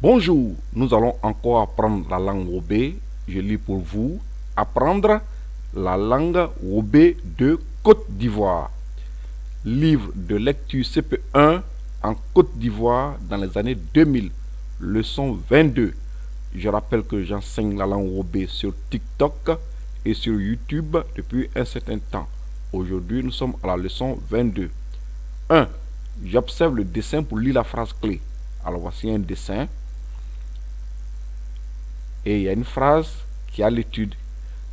Bonjour, nous allons encore apprendre la langue Wobé. Je lis pour vous. Apprendre la langue Wobé de Côte d'Ivoire. Livre de lecture CP1 en Côte d'Ivoire dans les années 2000. Leçon 22. Je rappelle que j'enseigne la langue Wobé sur TikTok et sur YouTube depuis un certain temps. Aujourd'hui, nous sommes à la leçon 22. 1. J'observe le dessin pour lire la phrase clé. Alors voici un dessin. Et il y a une phrase qui a l'étude.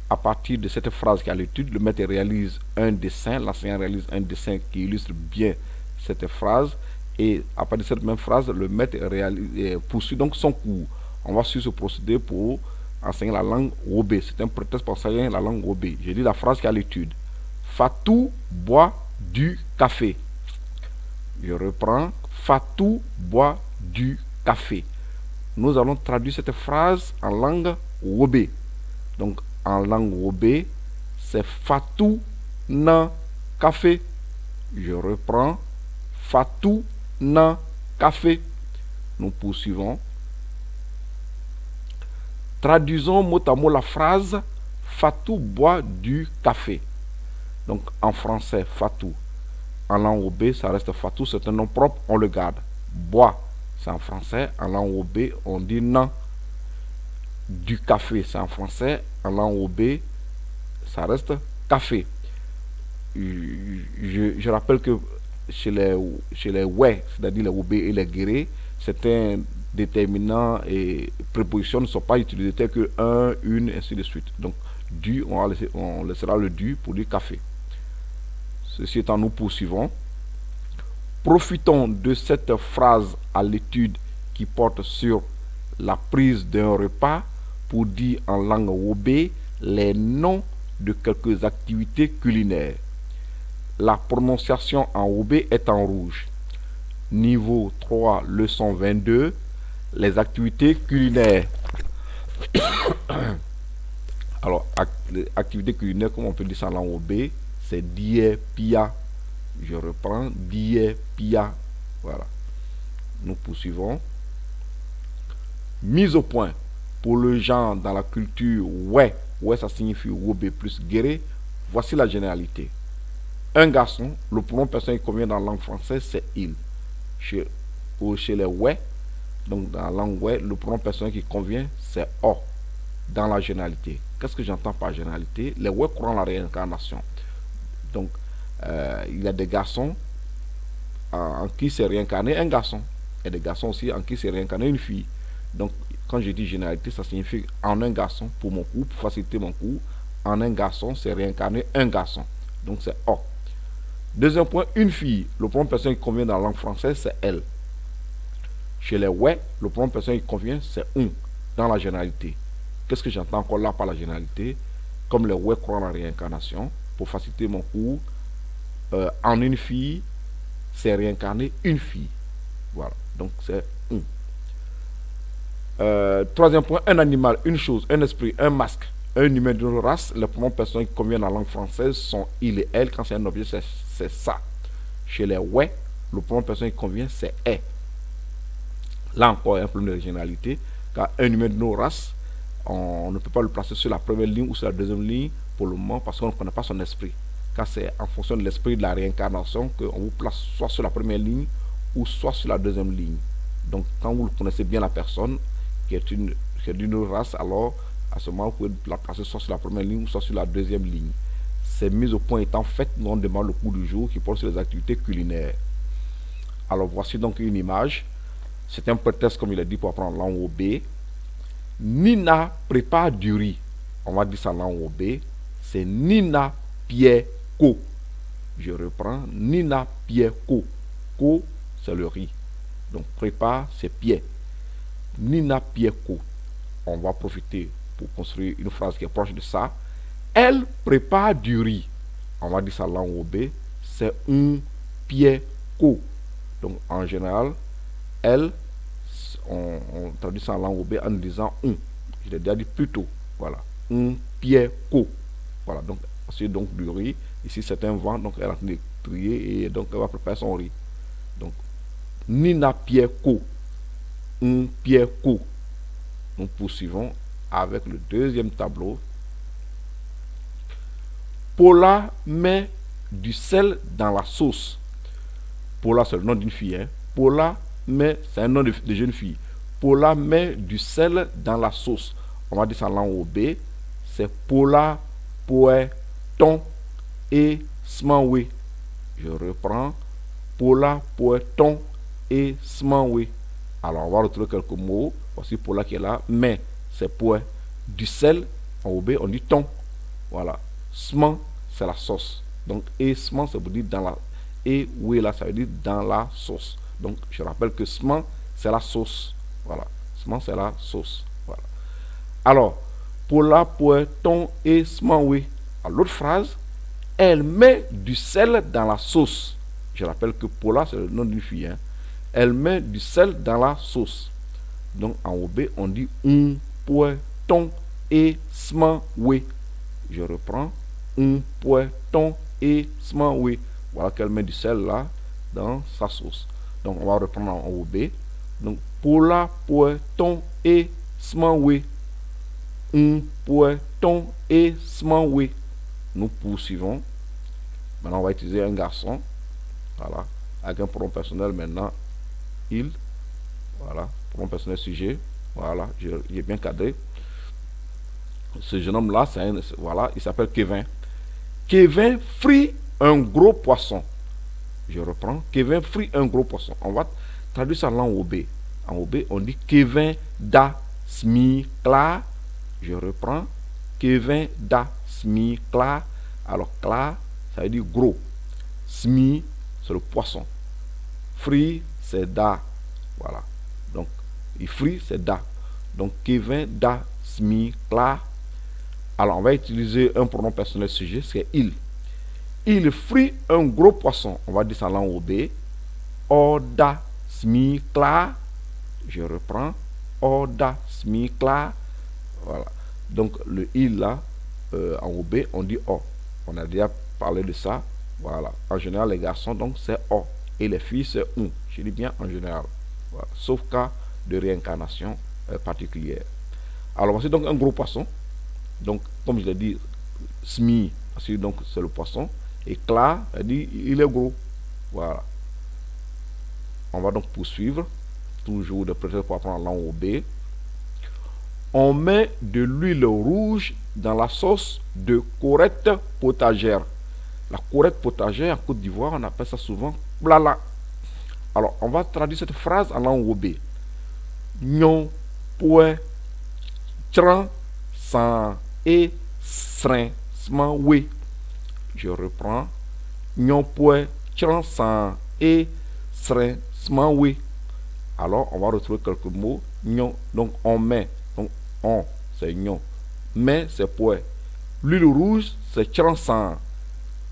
À partir de cette phrase qui a l'étude, le maître réalise un dessin, l'enseignant réalise un dessin qui illustre bien cette phrase. Et à partir de cette même phrase, le maître poursuit donc son cours. On va suivre ce procédé pour enseigner la langue Wobé. C'est un prétexte pour enseigner la langue Wobé. Je lis la phrase qui a l'étude. Fatou boit du café. Je reprends. Fatou boit du café. Nous allons traduire cette phrase en langue Wobé. Donc, en langue Wobé, c'est Fatou na café. Je reprends. Fatou na café. Nous poursuivons. Traduisons mot à mot la phrase Fatou boit du café. Donc, en français, Fatou. En langue Wobé, ça reste Fatou, c'est un nom propre, on le garde. Bois, c'est en français. En langue Wobé, on dit nan. Du café, c'est en français. En langue Wobé, ça reste café. Je rappelle que chez les ouais, c'est-à-dire les Wobé et les guérés, certains déterminants et prépositions ne sont pas utilisés tels que un, une, ainsi de suite. Donc, du, on laissera le du pour dire café. Ceci étant, nous poursuivons. Profitons de cette phrase à l'étude qui porte sur la prise d'un repas pour dire en langue Wobé les noms de quelques activités culinaires. La prononciation en Wobé est en rouge. Niveau 3, leçon 22, les activités culinaires. Alors, activités culinaires, comme on peut dire ça en langue Wobé, c'est die pia. Je reprends, die pia. Voilà. Nous poursuivons. Mise au point. Pour le genre dans la culture ouais, ça signifie Wobé plus guéré. Voici la généralité. Un garçon, le pronom personnel qui convient dans la langue française, c'est il. Chez les ouais, donc dans la langue ouais, le pronom personnel qui convient, c'est o. Dans la généralité. Qu'est-ce que j'entends par généralité? Les ouais croient la réincarnation. Donc, il y a des garçons en qui s'est réincarné un garçon. Et des garçons aussi en qui s'est réincarné une fille. Donc, quand je dis généralité, ça signifie en un garçon, pour mon cours, pour faciliter mon cours, en un garçon, c'est réincarné un garçon. Donc, c'est O. Deuxième point, une fille. Le pronom personnel qui convient dans la langue française, c'est elle. Chez les ouais, le pronom personnel qui convient, c'est on, dans la généralité. Qu'est-ce que j'entends encore là par la généralité? Comme les ouais croient en la réincarnation, pour faciliter mon cours, en une fille, c'est réincarné une fille. Voilà, donc c'est un. Troisième point, un animal, une chose, un esprit, un masque, un humain d'une race. Les pronoms personnels qui conviennent dans la langue française sont il et elle. Quand c'est un objet, c'est ça. Chez les ouais, le pronom personnel qui convient, c'est est. Là encore, il y a un problème de régionalité, car un humain d'une race, on ne peut pas le placer sur la première ligne ou sur la deuxième ligne pour le moment parce qu'on ne connaît pas son esprit. Car c'est en fonction de l'esprit de la réincarnation qu'on vous place soit sur la première ligne ou soit sur la deuxième ligne. Donc, quand vous connaissez bien la personne qui est d'une race, alors à ce moment, vous pouvez la placer soit sur la première ligne ou soit sur la deuxième ligne. Ces mises au point étant faites, nous on demande le cours du jour qui porte sur les activités culinaires. Alors, voici donc une image. C'est un prétexte, comme il a dit, pour apprendre langue Wobé. Nina prépare du riz. On va dire ça en langue Wobé. C'est Nina Pieko. Je reprends. Nina Pieko. Ko, c'est le riz. Donc, prépare, c'est pied. Nina Pieko. On va profiter pour construire une phrase qui est proche de ça. Elle prépare du riz. On va dire ça en langue Wobé. C'est un Pieko. Donc, en général, elle, on traduit ça en langue Wobé en disant un. Je l'ai déjà dit plus tôt. Voilà. Un Pieko. Voilà. Donc, c'est donc du riz. Ici, c'est un vent. Donc, elle est en train de trier et donc, elle va préparer son riz. Donc, Nina Pieko. un pied court. Nous poursuivons avec le deuxième tableau. Paula met du sel dans la sauce. Paula, c'est le nom d'une fille. Hein. Paula met, c'est un nom de jeune fille. Paula met du sel dans la sauce. On va dire ça en langue OB. C'est Paula, poe, ton et smanwe. Je reprends. Paula, poe, ton et smanwe. Alors, on va retrouver quelques mots. Voici Paula qui est là. Mais, c'est poe. Du sel, en OB, on dit ton. Voilà. Sman, c'est la sauce. Donc, et sman, ça veut dire dans la... Et oui, là, ça veut dire dans la sauce. Donc, je rappelle que sman, c'est la sauce. Voilà. Sman, c'est la sauce. Voilà. Alors, Paula, poe, ton et smanwe. L'autre phrase, elle met du sel dans la sauce. Je rappelle que Paula, c'est le nom d'une fille. Hein. Elle met du sel dans la sauce. Donc, en OB, on dit poe, ton et smanwe. Je reprends. Poe, ton et smanwe. Voilà qu'elle met du sel là dans sa sauce. Donc, on va reprendre en OB. Donc, Paula, poe, ton et smanwe. Poe, ton et smanwe. Nous poursuivons. Maintenant, on va utiliser un garçon. Voilà. Avec un pronom personnel maintenant. Il. Voilà. Pronom personnel sujet. Voilà. J'ai bien cadré. Ce jeune homme-là, voilà, il s'appelle Kevin. Kevin frit un gros poisson. Je reprends. Kevin frit un gros poisson. On va traduire ça en langue OB. En OB, on dit Kevin da smi kla. Je reprends. Kevin da smi kla. Alors, kla, ça veut dire gros. Smi, c'est le poisson. Frit, c'est da. Voilà. Donc, il frit, c'est da. Donc, Kevin da smi kla. Alors, on va utiliser un pronom personnel sujet, c'est il. Il frit un gros poisson. On va dire ça en langue OB. Oda smi kla. Je reprends. Oda smi kla. Voilà. Donc, le il là, en OB, on dit o. On a déjà parlé de ça. Voilà. En général, les garçons, donc, c'est o. Et les filles, c'est un. Je dis bien en général. Voilà. Sauf cas de réincarnation particulière. Alors, voici donc un gros poisson. Donc, comme je l'ai dit, smi, donc c'est le poisson. Et kla, elle dit, il est gros. Voilà. On va donc poursuivre. Toujours de préférence pour apprendre la langue OB. On met de l'huile rouge dans la sauce de corette potagère. La corette potagère, en Côte d'Ivoire, on appelle ça souvent blala. Alors, on va traduire cette phrase en langue OB. Nyon, poe, tran, san, et, srin, sman, we. Je reprends. Nyon, poe, tran, san, et, srin, sman, we. Alors, on va retrouver quelques mots. Nyon, donc on met. Donc, on, c'est nyon. Mais, c'est poe. L'huile rouge, c'est tran, san.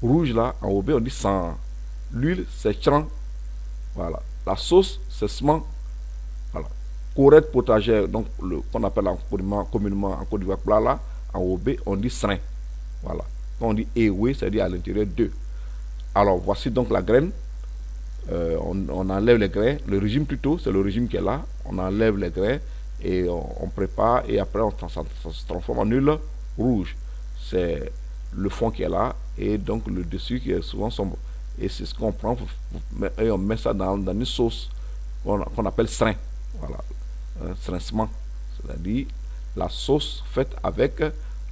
Rouge, là, en OB, on dit san. L'huile, c'est tran. Voilà. La sauce, c'est sman. Voilà. Corette potagère, donc qu'on appelle communément en Côte d'Ivoire, blala, en OB, on dit srin. Voilà. Quand on dit ewe, c'est-à-dire à l'intérieur d'eux. Alors, voici donc la graine. On enlève les grains. Le régime plutôt, c'est le régime qui est là. On enlève les grains et on prépare et après ça se transforme en huile rouge. C'est le fond qui est là et donc le dessus qui est souvent sombre. Et c'est ce qu'on prend et on met ça dans une sauce qu'on appelle srin. Voilà. Srincement. C'est-à-dire la sauce faite avec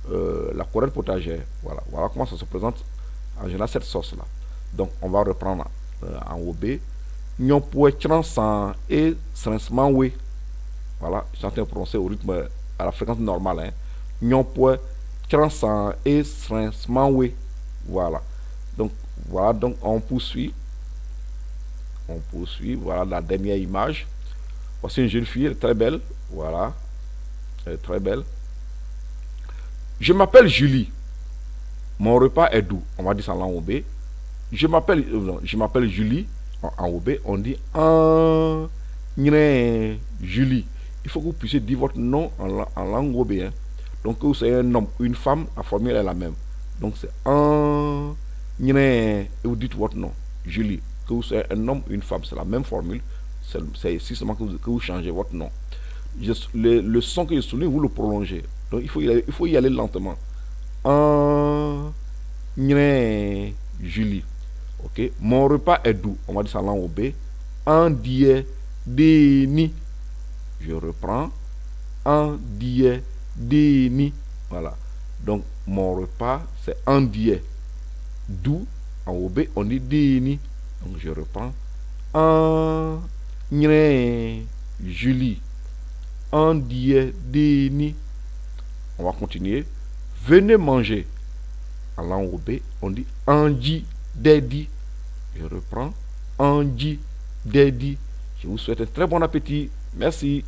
la corette potagère. Voilà. Voilà comment ça se présente en général cette sauce là. Donc on va reprendre en OB. Nyon poe transan et srincement we. Voilà. Je suis en train de prononcer au rythme à la fréquence normale. Hein. Nyon poe transan et srincement we. Voilà. Donc voilà. Donc on poursuit. On poursuit. Voilà la dernière image. Voici une jeune fille, elle est très belle. Voilà. Elle est très belle. Je m'appelle Julie. Mon repas est doux. On va dire ça en langue OB. Je m'appelle Julie. En OB, on dit Julie. Il faut que vous puissiez dire votre nom en langue OB. Hein. Donc, que vous soyez un homme ou une femme, la formule est la même. Donc, c'est et vous dites votre nom, Julie. Que vous soyez un homme ou une femme, c'est la même formule. C'est ici seulement que vous changez votre nom. Le son que je souligne, vous le prolongez. Donc il faut y aller lentement. En Julie. Ok. Mon repas est doux. On va dire ça en langue B. En die deni. Je reprends. En die deni. Voilà. Donc mon repas c'est en die. Doux. En OB on dit deni. Donc je reprends. En Julie. En die deni. On va continuer. Venez manger. En langue OB, on dit Anji Dedi. Je reprends. Anji Dedi. Je vous souhaite un très bon appétit. Merci.